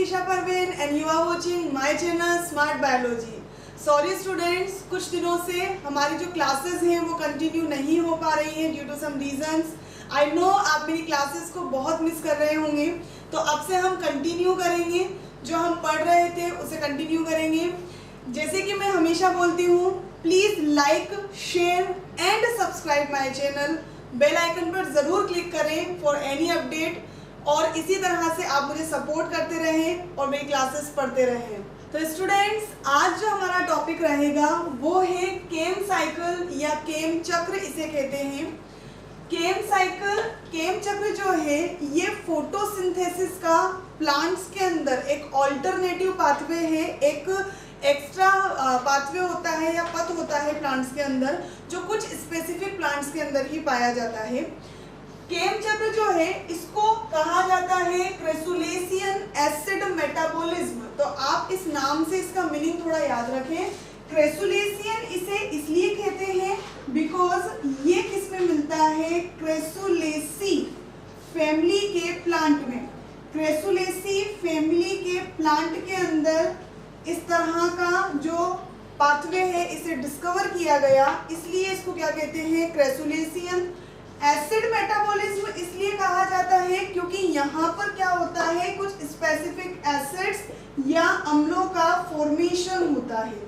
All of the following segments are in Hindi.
Isha Parveen and you are watching my channel Smart Biology. Sorry students, कुछ दिनों से हमारी जो क्लासेस हैं वो कंटिन्यू नहीं हो पा रही हैं due to some reasons. I know आप मेरी क्लासेस को बहुत मिस कर रहे होंगे, तो अब से हम कंटिन्यू करेंगे. जो हम पढ़ रहे थे उसे कंटिन्यू करेंगे. जैसे कि मैं हमेशा बोलती हूँ, please like, share and subscribe my channel. Bell icon पर ज़रूर क्लिक करें फॉर एनी अपडेट, और इसी तरह से आप मुझे सपोर्ट करते रहें और मेरी क्लासेस पढ़ते रहें. तो स्टूडेंट्स, आज जो हमारा टॉपिक रहेगा वो है केम साइकिल या केम चक्र इसे कहते हैं. केम साइकिल, केम चक्र जो है ये फोटोसिंथेसिस का प्लांट्स के अंदर एक ऑल्टरनेटिव पाथवे है. एक एक्स्ट्रा पाथवे होता है या पथ होता है प्लांट्स के अंदर, जो कुछ स्पेसिफिक प्लांट्स के अंदर ही पाया जाता है. केम चक्र जो है इसको कहा जाता है क्रेसुलेशियन एसिड मेटाबॉलिज्म. तो आप इस नाम से इसका मीनिंग थोड़ा याद रखें. क्रेसुलेशियन इसे इसलिए कहते हैं बिकॉज ये किस में मिलता है, क्रेसुलेसी फैमिली के प्लांट में. क्रेसुलेसी फैमिली के प्लांट के अंदर इस तरह का जो पाथवे है इसे डिस्कवर किया गया, इसलिए इसको क्या कहते हैं, क्रेसुलेशियन एसिड मेटाबॉलिज्म. इसलिए कहा जाता है क्योंकि यहाँ पर क्या होता है, कुछ स्पेसिफिक एसिड्स या अम्लों का फॉर्मेशन होता है.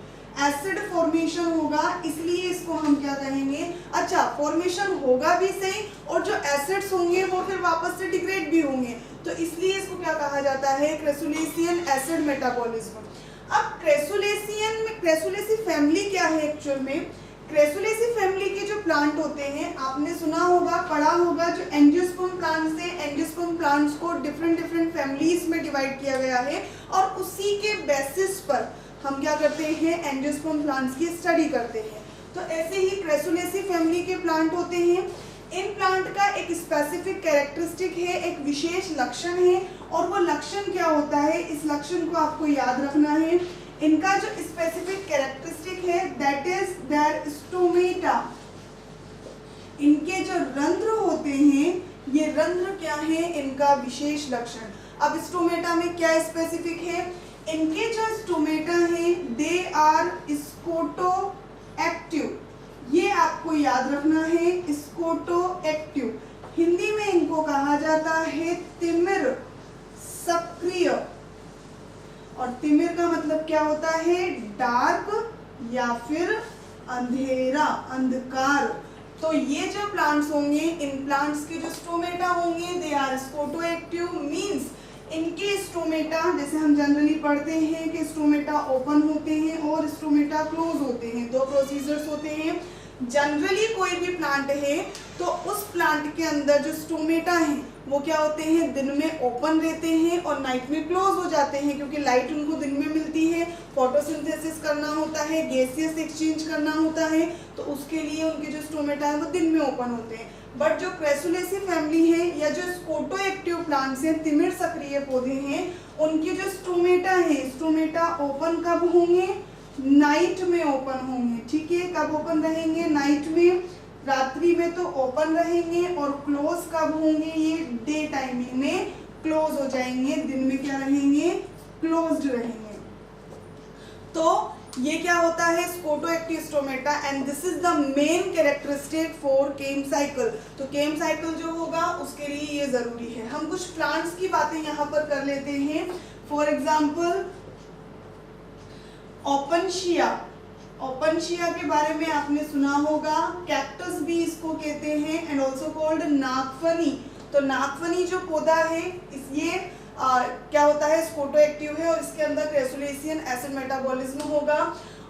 एसिड फॉर्मेशन होगा, इसलिए इसको हम क्या कहेंगे, अच्छा फॉर्मेशन होगा भी सही, और जो एसिड्स होंगे वो फिर वापस से डिग्रेड भी होंगे, तो इसलिए इसको क्या कहा जाता है, क्रेसुलेशियन एसिड मेटाबॉलिज्म. अब क्रेसुलेसी फैमिली क्या है एक्चुअल में. क्रेसुलेसी फैमिली के जो प्लांट होते हैं, आपने सुना होगा, पढ़ा होगा, जो एंजियोस्पर्म प्लांट्स हैं, एंजियोस्पर्म प्लांट्स को डिफरेंट फैमिलीज में डिवाइड किया गया है, और उसी के बेसिस पर हम क्या करते हैं, एंजियोस्पर्म प्लांट्स की स्टडी करते हैं. तो ऐसे ही क्रेसुलेसी फैमिली के प्लांट होते हैं. इन प्लांट का एक स्पेसिफिक कैरेक्टरिस्टिक है, एक विशेष लक्षण है, और वो लक्षण क्या होता है, इस लक्षण को आपको याद रखना है. इनका जो स्पेसिफिक कैरेक्टरिस्टिक है दैट इज देयर स्टोमेटा. इनके जो रंध्र होते हैं, ये रंध्र क्या है, इनका विशेष लक्षण. अब स्टोमेटा में क्या स्पेसिफिक है, इनके जो स्टोमेटा हैं दे आर स्कोटो एक्टिव. ये आपको याद रखना है, स्कोटो एक्टिव. हिंदी में इनको कहा जाता है तिमिर सक्रिय, और तिमिर का मतलब क्या होता है, डार्क या फिर अंधेरा, अंधकार. तो ये जो प्लांट्स होंगे, इन प्लांट्स के जो स्टोमेटा होंगे they are scoto active. Means इनके स्टोमेटा, जैसे हम जनरली पढ़ते हैं कि स्टोमेटा ओपन होते हैं और स्टोमेटा क्लोज होते हैं, दो प्रोसीजर्स होते हैं. जनरली कोई भी प्लांट है तो उस प्लांट के अंदर जो स्टोमेटा हैं वो क्या होते हैं, दिन में ओपन रहते हैं और नाइट में क्लोज हो जाते हैं, क्योंकि लाइट उनको दिन में मिलती है, फोटोसिंथेसिस करना होता है, गैसियस एक्सचेंज करना होता है, तो उसके लिए उनके जो स्टोमेटा है वो दिन में ओपन होते हैं. बट जो क्रेसुलेसी फैमिली है या जो स्कोटो एक्टिव प्लांट्स हैं, तिमिर सक्रिय पौधे हैं, उनके जो स्टोमेटा हैं, स्टोमेटा ओपन कब होंगे, नाइट में ओपन होंगे. ठीक है, कब ओपन रहेंगे, नाइट में. रात्रि में तो ओपन रहेंगे, और क्लोज कब होंगे, ये डे टाइमिंग में क्लोज हो जाएंगे, दिन में क्या रहेंगे, क्लोज्ड रहेंगे. तो ये क्या होता है, scoto active stomata, and this is the main characteristic for came cycle. तो केम साइकिल जो होगा उसके लिए ये जरूरी है. हम कुछ प्लांट्स की बातें यहाँ पर कर लेते हैं. For example Opuntia. ओपनशिया के बारे में आपने सुना होगा, कैक्टस भी इसको कहते हैं, एंड ऑल्सो कॉल्ड नागफनी. तो नागफनी जो पौधा है ये क्या होता है, स्कोटो एक्टिव है, और इसके अंदर क्रेसुलेशियन एसिड मेटाबॉलिज्म होगा.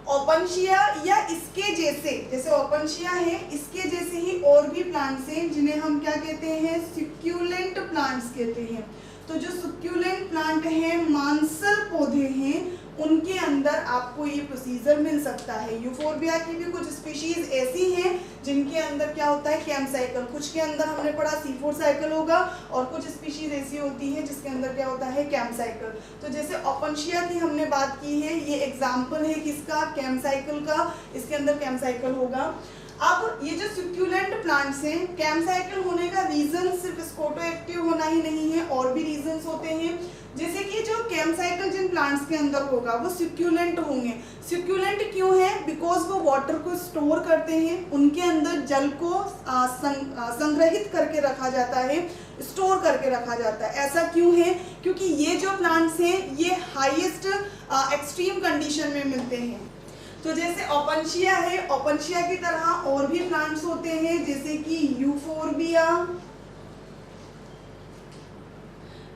ओपनशिया या इसके जैसे ओपनशिया है, इसके जैसे ही और भी प्लांट्स हैं जिन्हें हम क्या कहते हैं, सक्यूलेंट प्लांट्स कहते हैं. तो जो सक्यूलेंट प्लांट हैं, मांसल पौधे हैं, उनके अंदर आपको ये प्रोसीजर मिल सकता है. यूफोर्बिया की भी कुछ स्पीशीज ऐसी हैं जिनके अंदर क्या होता है, केम साइकिल. कुछ के अंदर हमने पढ़ा C4 साइकिल होगा, और कुछ स्पीशीज ऐसी होती हैं जिसके अंदर क्या होता है, केम साइकिल. तो जैसे ओपनशिया की हमने बात की है, ये एग्जाम्पल है किसका, केम साइकिल का. इसके अंदर केम साइकिल होगा. अब ये जो सक्यूलेंट प्लांट्स हैं, केम साइकिल होने का रीजन सिर्फ स्कोटो एक्टिव होना ही नहीं है, और भी रीजंस होते हैं. जैसे कि जो केम साइकिल जिन प्लांट्स के अंदर होगा वो सक्यूलेंट होंगे। सक्यूलेंट क्यों है? बिकॉज वो वाटर को स्टोर करते हैं, उनके अंदर जल को संग्रहित करके रखा जाता है, स्टोर करके रखा जाता है। ऐसा क्यों है? क्योंकि ये जो प्लांट्स हैं ये हाईएस्ट एक्सट्रीम कंडीशन में मिलते हैं। तो जैसे ओपनशिया है, ओपनशिया की तरह और भी प्लांट्स होते हैं जैसे कि यूफोर्बिया,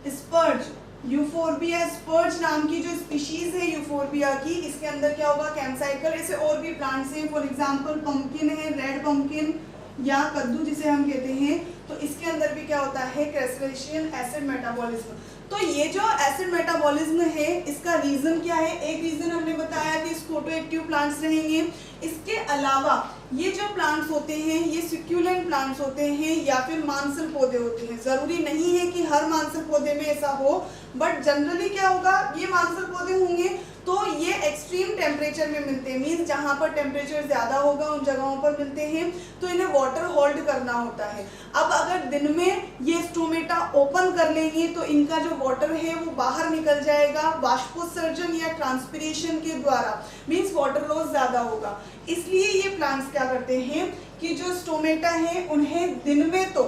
स्पर्ज, यूफोर्बिया स्पर्ज नाम की जो स्पीशीज है यूफोर्बिया की, इसके अंदर क्या होगा? केम साइकिल। ऐसे और भी प्लांट्स हैं, फॉर एग्जांपल पंपकिन है, रेड पंपकिन या कद्दू जिसे हम कहते हैं, तो इसके अंदर भी क्या होता है? Crustacean acid metabolism. तो ये जो एसिड मेटाबॉलिज्म है इसका रीजन क्या है? एक रीजन हमने बताया कि फोटोएक्टिव प्लांट्स रहेंगे। इसके अलावा ये जो प्लांट्स होते हैं ये सक्यूलेंट प्लांट्स होते हैं या फिर मांसल पौधे होते हैं। जरूरी नहीं है कि हर मांसल पौधे में ऐसा हो, बट जनरली क्या होगा? ये मांसल पौधे होंगे तो ये एक्सट्रीम टेम्परेचर में मिलते हैं, मीन्स जहाँ पर टेम्परेचर ज़्यादा होगा उन जगहों पर मिलते हैं, तो इन्हें वाटर होल्ड करना होता है। अब अगर दिन में ये स्टोमेटा ओपन कर लेंगे तो इनका जो वाटर है वो बाहर निकल जाएगा वाष्पोत्सर्जन या ट्रांसपिरेशन के द्वारा, मीन्स वाटर लॉस ज़्यादा होगा। इसलिए ये प्लांट्स क्या करते हैं कि जो स्टोमेटा है उन्हें दिन में तो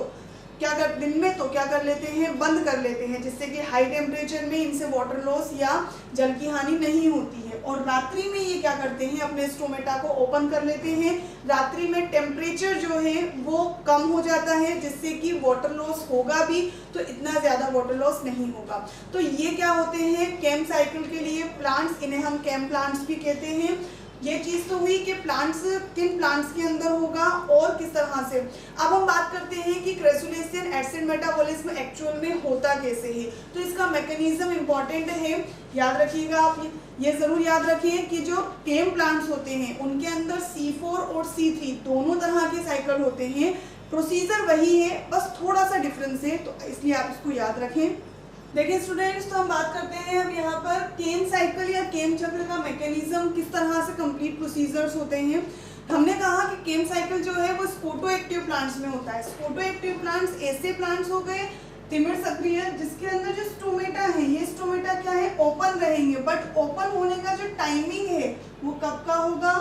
क्या कर लेते हैं? बंद कर लेते हैं, जिससे कि हाई टेम्परेचर में इनसे वाटर लॉस या जल की हानि नहीं होती है। और रात्रि में ये क्या करते हैं? अपने स्टोमेटा को ओपन कर लेते हैं। रात्रि में टेम्परेचर जो है वो कम हो जाता है, जिससे कि वाटर लॉस होगा भी तो इतना ज़्यादा वाटर लॉस नहीं होगा। तो ये क्या होते हैं? केम साइकिल के लिए प्लांट्स, इन्हें हम केम प्लांट्स भी कहते हैं। ये चीज़ तो हुई कि प्लांट्स किन प्लांट्स के अंदर होगा और किस तरह से। अब हम बात करते हैं कि क्रस्टेशियन एसिड मेटाबॉलिज्म एक्चुअल में होता कैसे है। तो इसका मैकेनिज्म इम्पॉर्टेंट है, याद रखिएगा आप ये ज़रूर याद रखिए कि जो केम प्लांट्स होते हैं उनके अंदर C4 और C3 दोनों तरह के साइकिल होते हैं। प्रोसीजर वही है, बस थोड़ा सा डिफरेंस है, तो इसलिए आप इसको याद रखें। देखिए स्टूडेंट्स, तो हम बात करते हैं अब यहाँ पर केम साइकिल या केम चक्र का मैकेनिज्म किस तरह से कंप्लीट प्रोसीजर्स होते हैं। हमने कहा कि केम साइकिल जो है वो फोटोएक्टिव प्लांट्स में होता है। फोटोएक्टिव प्लांट्स ऐसे प्लांट्स हो गए तिमिर सक्रिय जिसके अंदर जो स्टोमेटा है, ये स्टोमेटा क्या है? ओपन रहेंगे, बट ओपन होने का जो टाइमिंग है वो कब का होगा?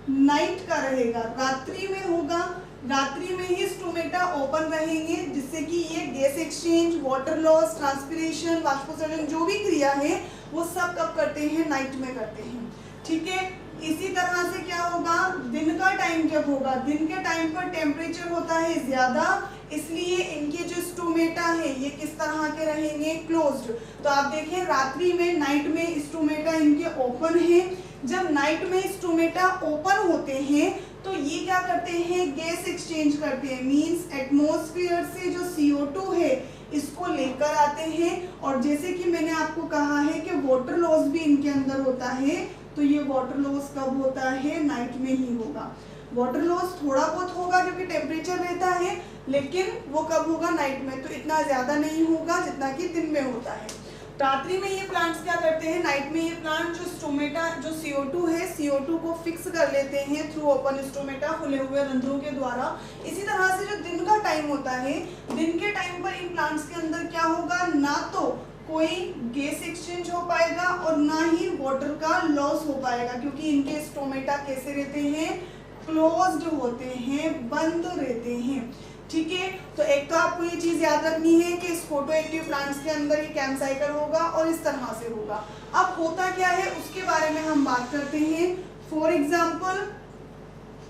नाइट का रहेगा, रात्रि में होगा। रात्रि में ही स्टोमेटा ओपन रहेंगे, जिससे कि ये gas exchange, water loss, transpiration, वाष्पोत्सर्जन जो भी क्रिया है वो सब कब करते हैं? नाइट में करते हैं। ठीक है, इसी तरह से क्या होगा? दिन का टाइम जब होगा, दिन के टाइम पर टेम्परेचर होता है ज़्यादा, इसलिए इनके जो स्टोमेटा है ये किस तरह के रहेंगे? क्लोज्ड। तो आप देखें रात्रि में, नाइट में स्टोमेटा इनके ओपन है। जब नाइट में स्टोमेटा ओपन होते हैं तो ये क्या करते हैं? गैस एक्सचेंज करते हैं, मींस एटमॉस्फेयर से जो CO2 है इसको लेकर आते हैं। और जैसे कि मैंने आपको कहा है कि वाटर लॉस भी इनके अंदर होता है, तो ये वाटर लॉस कब होता है? नाइट में ही होगा। वाटर लॉस थोड़ा बहुत होगा क्योंकि टेम्परेचर रहता है, लेकिन वो कब होगा? नाइट में। तो इतना ज़्यादा नहीं होगा जितना कि दिन में होता है। रात्रि में ये प्लांट्स क्या करते हैं? नाइट में ये प्लांट जो स्टोमेटा, जो CO2 है, CO2 को फिक्स कर लेते हैं थ्रू ओपन स्टोमेटा, खुले हुए रंध्रों के द्वारा। इसी तरह से जो दिन का टाइम होता है, दिन के टाइम पर इन प्लांट्स के अंदर क्या होगा? ना तो कोई गैस एक्सचेंज हो पाएगा और ना ही वाटर का लॉस हो पाएगा, क्योंकि इनके स्टोमेटा कैसे रहते हैं? क्लोज्ड होते हैं, बंद रहते हैं। ठीक है, तो एक तो आपको ये चीज़ याद रखनी है कि इस फोटोएक्टिव प्लांट्स के अंदर ये केम साइकिल होगा और इस तरह से होगा। अब होता क्या है उसके बारे में हम बात करते हैं। फॉर एग्जाम्पल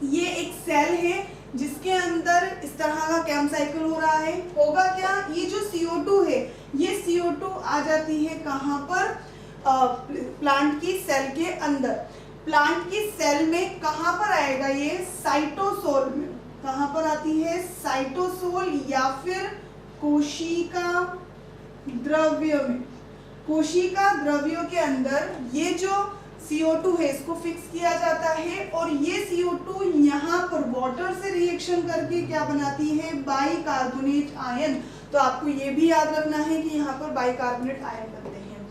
ये एक सेल है जिसके अंदर इस तरह का केम साइकिल हो रहा है। होगा क्या? ये जो CO2 है, ये CO2 आ जाती है कहाँ पर? प्लांट की सेल के अंदर। प्लांट की सेल में कहाँ पर आएगा? ये साइटोसोल में। कहाँ पर आती है? साइटोसोल या फिर कोशिका द्रव्य में। कोशिका द्रव्यों के अंदर ये जो CO2 है इसको फिक्स किया जाता है और ये CO2 यहाँ पर वाटर से रिएक्शन करके क्या बनाती है? Bicarbonate ion. तो आपको ये भी याद रखना है कि यहाँ पर बाइकार्बोनेट आयन बनते हैं।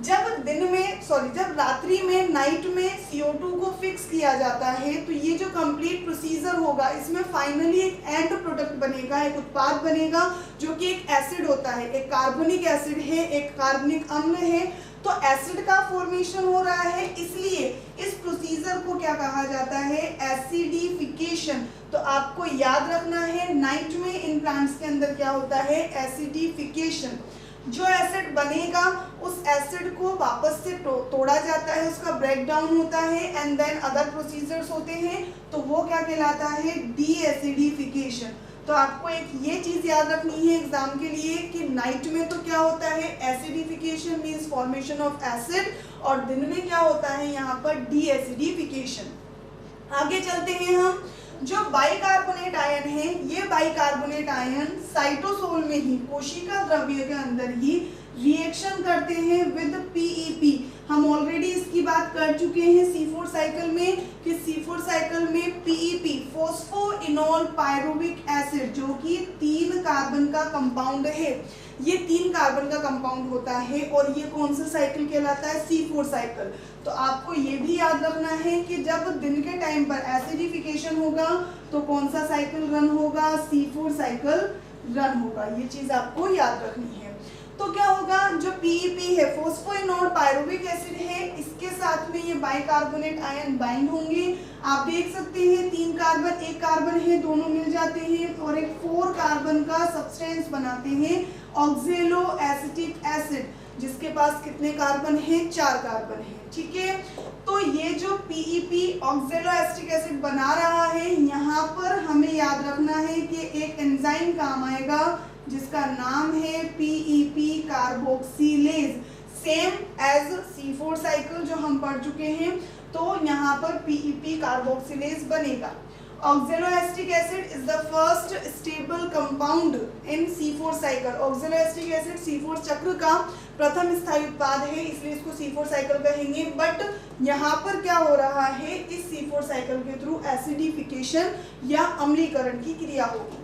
जब रात्रि में नाइट में CO2 को फिक्स किया जाता है तो ये जो कंप्लीट प्रोसीजर होगा इसमें फाइनली एक एंड प्रोडक्ट बनेगा, एक उत्पाद बनेगा जो कि एक एसिड होता है, एक कार्बनिक एसिड है, एक कार्बनिक अम्ल है। तो एसिड का फॉर्मेशन हो रहा है, इसलिए इस प्रोसीजर को क्या कहा जाता है, एसिडिफिकेशन। तो आपको याद रखना है नाइट में इन प्लांट्स के अंदर क्या होता है, एसिडिफिकेशन। जो एसिड बनेगा उस एसिड को वापस से तोड़ा जाता है, उसका ब्रेक डाउन होता है एंड देन अदर प्रोसीजर्स होते हैं, तो वो क्या कहलाता है, डीएसिडिफिकेशन। तो आपको एक ये चीज याद रखनी है एग्जाम के लिए कि नाइट में तो क्या होता है, acidification means formation of acid, और दिन में क्या होता है यहाँ पर डीएसिडिफिकेशन। आगे चलते हैं हम। जो बाइकार्बोनेट आयन है, ये बाइकार्बोनेट आयन साइटोसोल में ही, कोशिका द्रव्य के अंदर ही रिएक्शन करते हैं विद PEP। हम ऑलरेडी इसकी बात कर चुके हैं C4 साइकिल में कि C4 साइकिल में PEP फोस्फोइनोल पायरुविक एसिड जो कि 3 कार्बन का कंपाउंड है, ये 3 कार्बन का कंपाउंड होता है और ये कौन सा साइकिल कहलाता है, C4 साइकिल। तो आपको ये भी याद रखना है कि जब दिन के टाइम पर एसिडिफिकेशन होगा तो कौन सा साइकिल रन होगा, C4 साइकिल रन होगा। ये चीज आपको याद रखनी है। तो क्या होगा, जो PEP है फोस्फोइनोल पायरुविक एसिड है, इसके साथ में ये बाइकार्बोनेट आयन बाइंड होंगे। आप देख सकते हैं 3 कार्बन, 1 कार्बन है, दोनों मिल जाते हैं और एक 4 कार्बन का सब्सटेंस बनाते हैं ऑक्जेलो एसिटिक एसिड, जिसके पास कितने कार्बन हैं, 4 कार्बन है। ठीक है, तो ये जो PEP ऑक्जेलो एसिटिक एसिड बना रहा है, यहाँ पर हमें याद रखना है कि एक एंजाइम काम आएगा जिसका नाम है PEP carboxylase, same as C4 cycle जो हम पढ़ चुके हैं। तो यहाँ पर PEP कार्बोक्सिलेज बनेगा। ऑक्जेलो acetic acid is the first stable compound in C4 cycle. ऑक्जेलो acetic acid C4 चक्र का प्रथम स्थायी उत्पाद है, इसलिए इसको C4 साइकिल कहेंगे। बट यहाँ पर क्या हो रहा है, इस C4 साइकिल के थ्रू एसिडिफिकेशन या अम्लीकरण की क्रिया होगी।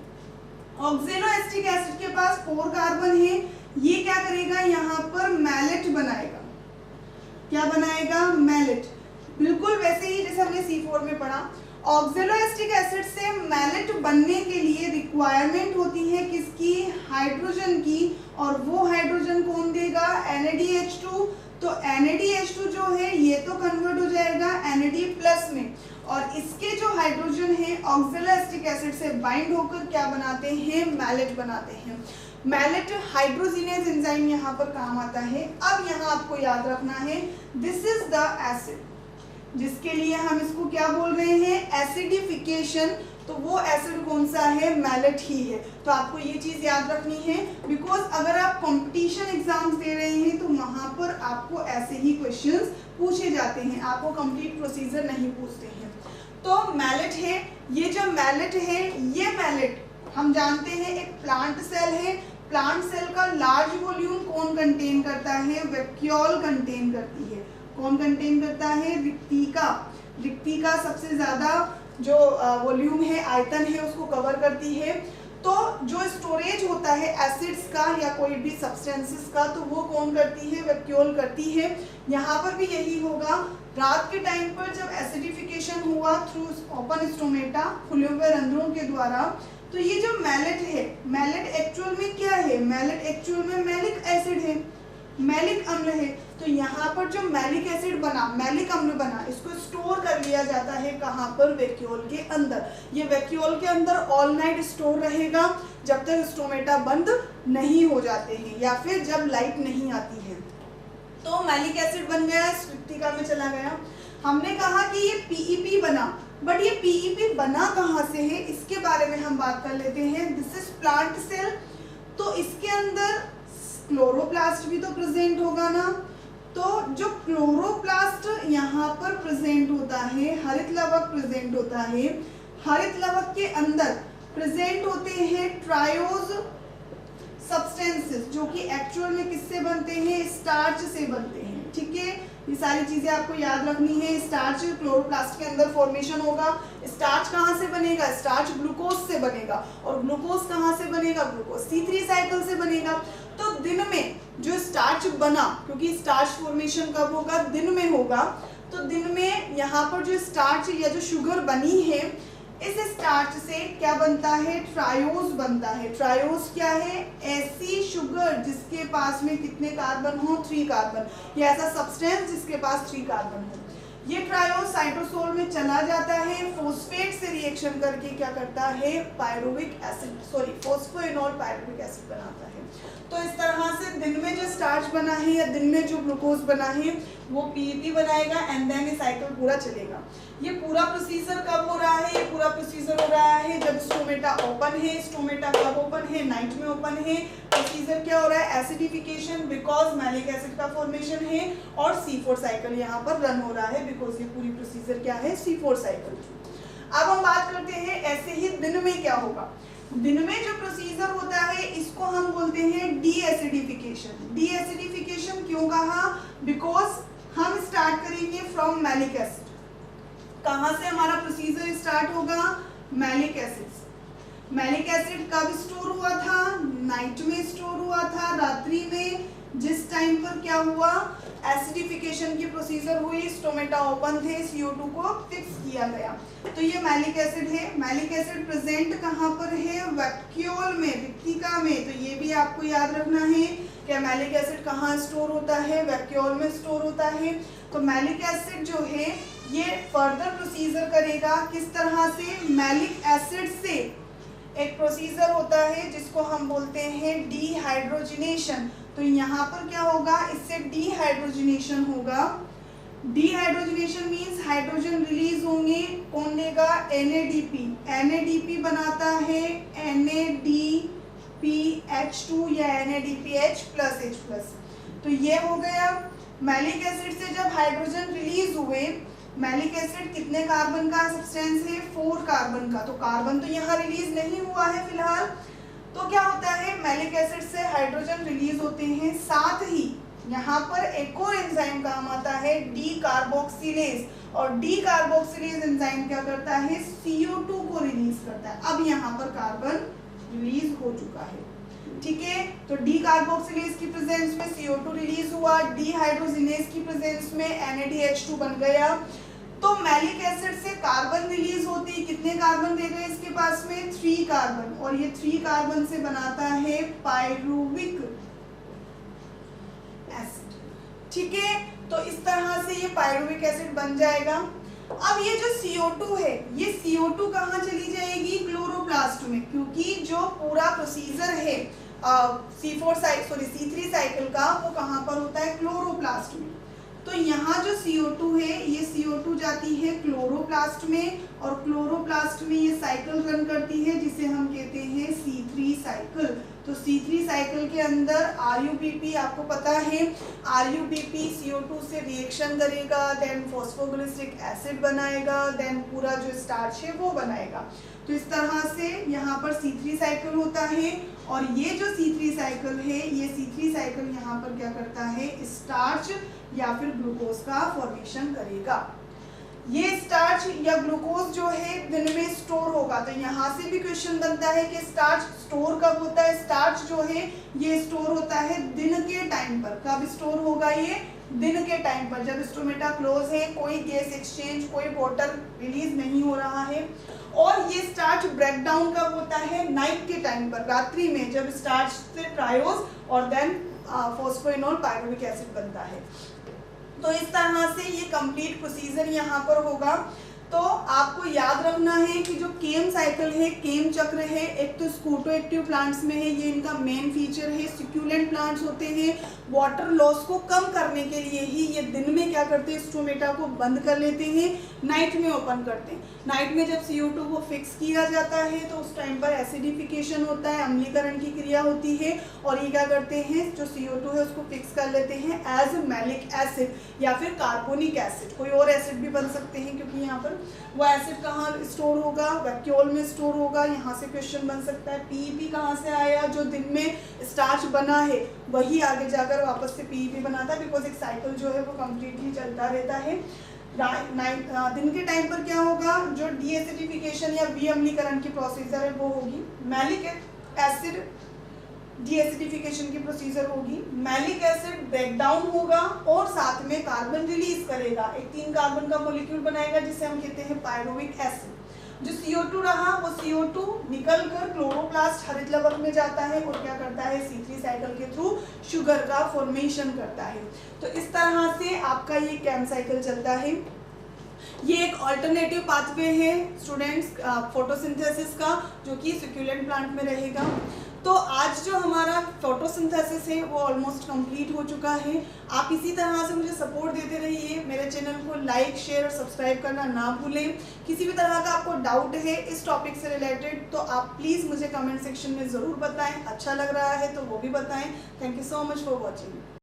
ऑक्जेलो एसिटिक एसिड के पास 4 कार्बन है, ये क्या करेगा, यहाँ पर मैलेट बनाएगा। क्या बनाएगा, मैलेट, बिल्कुल वैसे ही जैसे हमने C4 में पढ़ा। ऑक्जेलो एसिटिक एसिड से मैलेट बनने के लिए रिक्वायरमेंट होती है किसकी, हाइड्रोजन की, और वो हाइड्रोजन कौन देगा, NADH2। तो NADH2 जो है ये तो कन्वर्ट हो जाएगा NAD+ में, और इसके जो हाइड्रोजन है ऑक्जेलो एसिटिक एसिड से बाइंड होकर क्या बनाते हैं, मैलेट बनाते हैं। मैलेट हाइड्रोजिनेज एंजाइम यहाँ पर काम आता है। अब यहाँ आपको याद रखना है, दिस इज द एसिड जिसके लिए हम इसको क्या बोल रहे हैं, एसिडिफिकेशन। तो वो एसिड कौन सा है, मैलेट ही है। तो आपको ये चीज याद रखनी है, बिकॉज अगर आप कंपटीशन एग्जाम्स दे रहे हैं तो वहां पर आपको ऐसे ही क्वेश्चंस पूछे जाते हैं, आपको कंप्लीट प्रोसीजर नहीं पूछते हैं। तो मैलेट है, ये जो मैलेट है, ये मैलेट हम जानते हैं एक प्लांट सेल है। प्लांट सेल का लार्ज वॉल्यूम कौन कंटेन करता है, वैक्यूल कंटेन करती है। कौन कंटेन करता है, रिक्तिका। रिक्तिका सबसे ज्यादा जो वॉल्यूम है, आयतन है, उसको कवर करती है। तो जो स्टोरेज होता है एसिड्स का या कोई भी सब्सटेंसेस का, तो वो कौन करती है, वैक्यूल करती है। यहाँ पर भी यही होगा। रात के टाइम पर जब एसिडिफिकेशन हुआ थ्रू ओपन स्टोमेटा, खुले हुए रंध्रों के द्वारा, तो ये जो मैलेट है, मैलेट एक्चुअल में क्या है, मैलेट एक्चुअल में मैलिक एसिड है, मैलिक अम्ल है। तो यहाँ पर जो मैलिक एसिड बना, मैलिक अम्ल बना, इसको स्टोर कर लिया जाता है कहाँ पर, वैक्यूल के अंदर। ये वैक्यूल के अंदर ऑल नाइट स्टोर रहेगा जब तक स्टोमेटा बंद नहीं हो जाते हैं या फिर जब लाइट नहीं आती है। तो मैलिक एसिड बन गया, स्फटिका में चला गया। हमने कहा कि ये PEP बना, बट ये PEP बना कहाँ से है, इसके बारे में हम बात कर लेते हैं। This is plant cell. तो इसके अंदर क्लोरोप्लास्ट भी तो प्रेजेंट होगा ना। तो जो क्लोरोप्लास्ट यहाँ पर प्रेजेंट होता है, हरित लवक प्रेजेंट होता है। हरित लवक के अंदर प्रेजेंट होते हैं ट्रायोज सब्सटेंसेस, जो कि एक्चुअल में किससे बनते हैं, स्टार्च से बनते हैं। ठीक है, ये सारी चीजें आपको याद रखनी है। स्टार्च क्लोरोप्लास्ट के अंदर फॉर्मेशन होगा। स्टार्च कहाँ से बनेगा, स्टार्च ग्लूकोज से बनेगा, और ग्लूकोज कहाँ से बनेगा, ग्लूकोज C3 साइकिल से बनेगा। तो दिन में जो स्टार्च बना, क्योंकि स्टार्च फॉर्मेशन कब होगा, दिन में होगा, तो दिन में यहाँ पर जो स्टार्च या जो शुगर बनी है, इस स्टार्च से क्या बनता है, ट्रायोज बनता है। ट्रायोज क्या है, ऐसी शुगर जिसके पास में कितने कार्बन हो, 3 कार्बन, या ऐसा सब्सटेंस जिसके पास 3 कार्बन हो। ये ट्रायोज साइटोसोल में चला जाता है, फोस्फेट से रिएक्शन करके क्या करता है, pyruvic acid, sorry phosphoenol pyruvic acid बनाता है। तो इस तरह से दिन में जो स्टार्च बना है या दिन में जो ग्लूकोज बना है वो पीईपी बनाएगा एंड देन ये साइकिल पूरा चलेगा। ये पूरा प्रोसीजर कब हो रहा है, ये पूरा प्रोसीजर हो रहा है जब स्टोमेटा ओपन है। स्टोमेटा कब ओपन है, नाइट में ओपन है। प्रोसीजर क्या हो रहा है, एसिडिफिकेशन, बिकॉज मैलिक एसिड का फॉर्मेशन है, और C4 साइकिल यहाँ पर रन हो रहा है, बिकॉज ये पूरी प्रोसीजर क्या है, C4 साइकिल। अब हम बात करते हैं ऐसे ही दिन में क्या होगा। दिन में जो प्रोसीजर होता है इसको हम बोलते हैं डी एसिडिफिकेशन। डी एसिडिफिकेशन क्यों कहा, बिकॉज हम स्टार्ट करेंगे फ्रॉम मैलिक एसिड। कहाँ से हमारा प्रोसीजर स्टार्ट होगा, मैलिक एसिड। मैलिक एसिड कब स्टोर हुआ था, नाइट में स्टोर हुआ था, रात्रि में, जिस टाइम पर क्या हुआ, एसिडिफिकेशन की प्रोसीजर हुई, स्टोमेटा ओपन थे, CO2 को फिक्स किया गया। तो ये मैलिक एसिड है। मैलिक एसिड प्रेजेंट कहाँ पर है, वैक्यूल में, विक्टिका में। तो ये भी आपको याद रखना है कि मैलिक एसिड कहाँ स्टोर होता है, वैक्यूल में स्टोर होता है। तो मैलिक एसिड जो है ये फर्दर प्रोसीजर करेगा किस तरह से, मैलिक एसिड से एक प्रोसीजर होता है जिसको हम बोलते हैं डीहाइड्रोजिनेशन। तो यहाँ पर क्या होगा, इससे डीहाइड्रोजिनेशन होगा। डीहाइड्रोजिनेशन मींस हाइड्रोजन रिलीज होंगे, कौन देगा, NADP। NADP बनाता है NADPH2 या NADPH+H+। तो ये हो गया। मैलिक एसिड से जब हाइड्रोजन रिलीज हुए, मैलिक एसिड कितने कार्बन का सब्सटेंस है, 4 कार्बन का। तो कार्बन तो यहाँ रिलीज नहीं हुआ है फिलहाल। तो क्या होता है, मैलिक एसिड से हाइड्रोजन रिलीज होते हैं, साथ ही यहाँ पर एक और एंजाइम काम आता है डी कार्बोक्सिलेज। और डी कार्बोक्सिलेज एंजाइम क्या करता है, CO2 को रिलीज करता है। अब यहाँ पर कार्बन रिलीज हो चुका है, ठीक है। तो डी कार्बोक्सिलेज की प्रेजेंस में CO2 रिलीज हुआ, डीहाइड्रोजिनेज की प्रेजेंस में NADH2 बन गया। तो मैलिक एसिड से कार्बन रिलीज होती है, कितने कार्बन दे गए इसके पास में, 3 कार्बन, और ये 3 कार्बन से बनाता है पायरुविक एसिड, ठीक है। तो इस तरह से ये पायरुविक एसिड बन जाएगा। अब ये जो CO2 है, ये CO2 कहाँ चली जाएगी, क्लोरोप्लास्ट में, क्योंकि जो पूरा प्रोसीजर है C3 साइकिल का वो कहाँ पर होता है, क्लोरोप्लास्ट में। तो यहाँ जो CO2 है, ये CO2 जाती है क्लोरोप्लास्ट में, और क्लोरोप्लास्ट में ये साइकिल रन करती है जिसे हम कहते हैं C3 साइकिल। तो C3 साइकिल के अंदर RUBP, आपको पता है RUBP CO2 से रिएक्शन करेगा, देन फॉस्फोग्लिसरिक एसिड बनाएगा, देन पूरा जो स्टार्च है वो बनाएगा। तो इस तरह से यहाँ पर C3 साइकिल होता है। और ये जो C3 साइकिल है, ये C3 साइकिल यहाँ पर क्या करता है, स्टार्च या फिर ग्लूकोज का फॉर्मेशन करेगा। ये स्टार्च या ग्लूकोज जो है दिन में स्टोर होगा। तो यहाँ से भी क्वेश्चन बनता है कि स्टार्च स्टोर कब होता है। स्टार्च जो है ये स्टोर होता है दिन के टाइम पर। कब स्टोर होगा, ये दिन के टाइम पर, जब स्टोमेटा क्लोज है, कोई गैस एक्सचेंज, कोई वाटर रिलीज नहीं हो रहा है। और ये स्टार्च ब्रेक डाउन कब होता है, नाइट के टाइम पर, रात्रि में, जब स्टार्च से ट्रायोज और देन फॉस्फोइनोल पायरुविक एसिड बनता है। तो इस तरह से ये कंप्लीट प्रोसीजर यहाँ पर होगा। तो आपको याद रखना है कि जो केम साइकिल है, केम चक्र है, एक तो स्कूटोएक्टिव प्लांट्स में है, ये इनका मेन फीचर है। सिक्यूलेंट प्लांट्स होते हैं, वाटर लॉस को कम करने के लिए ही ये दिन में क्या करते हैं, स्टोमेटा को बंद कर लेते हैं, नाइट में ओपन करते हैं। नाइट में जब CO2 को फिक्स किया जाता है तो उस टाइम पर एसिडिफिकेशन होता है, अम्लीकरण की क्रिया होती है, और ये क्या करते हैं, जो CO2 है उसको फिक्स कर लेते हैं एज मैलिक एसिड या फिर कार्बोनिक एसिड। कोई और एसिड भी बन सकते हैं, क्योंकि यहाँ पर वो एसिड कहाँ स्टोर होगा, वैक्यूल में स्टोर होगा। यहाँ से क्वेश्चन बन सकता है PEP कहाँ से आया, जो दिन में स्टार्च बना है वही आगे जाकर वापस से PEP बनाता है, बिकॉज एक साइकिल जो है वो कम्प्लीटली चलता रहता है। दिन के टाइम पर क्या होगा, जो डीएसिडिफिकेशन या विअम्लीकरण की प्रोसीजर है वो होगी। मैलिक एसिड डीएसिडिफिकेशन की प्रोसीजर होगी, मैलिक एसिड ब्रेकडाउन होगा और साथ में कार्बन रिलीज करेगा, एक 3 कार्बन का मॉलिक्यूल बनाएगा जिसे हम कहते हैं पायरुविक एसिड। जो CO2 रहा वो CO2 निकल कर क्लोरोप्लास्ट हरित लवक में जाता है और क्या करता है, C3 साइकिल के थ्रू शुगर का फॉर्मेशन करता है। तो इस तरह से आपका ये कैम साइकिल चलता है। ये एक ऑल्टरनेटिव पाथवे है स्टूडेंट्स फोटोसिंथेसिस का, जो कि सक्यूलेंट प्लांट में रहेगा। तो आज जो हमारा फोटोसिंथेसिस है वो ऑलमोस्ट कंप्लीट हो चुका है। आप इसी तरह से मुझे सपोर्ट देते रहिए, मेरे चैनल को लाइक शेयर और सब्सक्राइब करना ना भूलें। किसी भी तरह का आपको डाउट है इस टॉपिक से रिलेटेड तो आप प्लीज़ मुझे कमेंट सेक्शन में ज़रूर बताएं, अच्छा लग रहा है तो वो भी बताएं। Thank you so much for watching.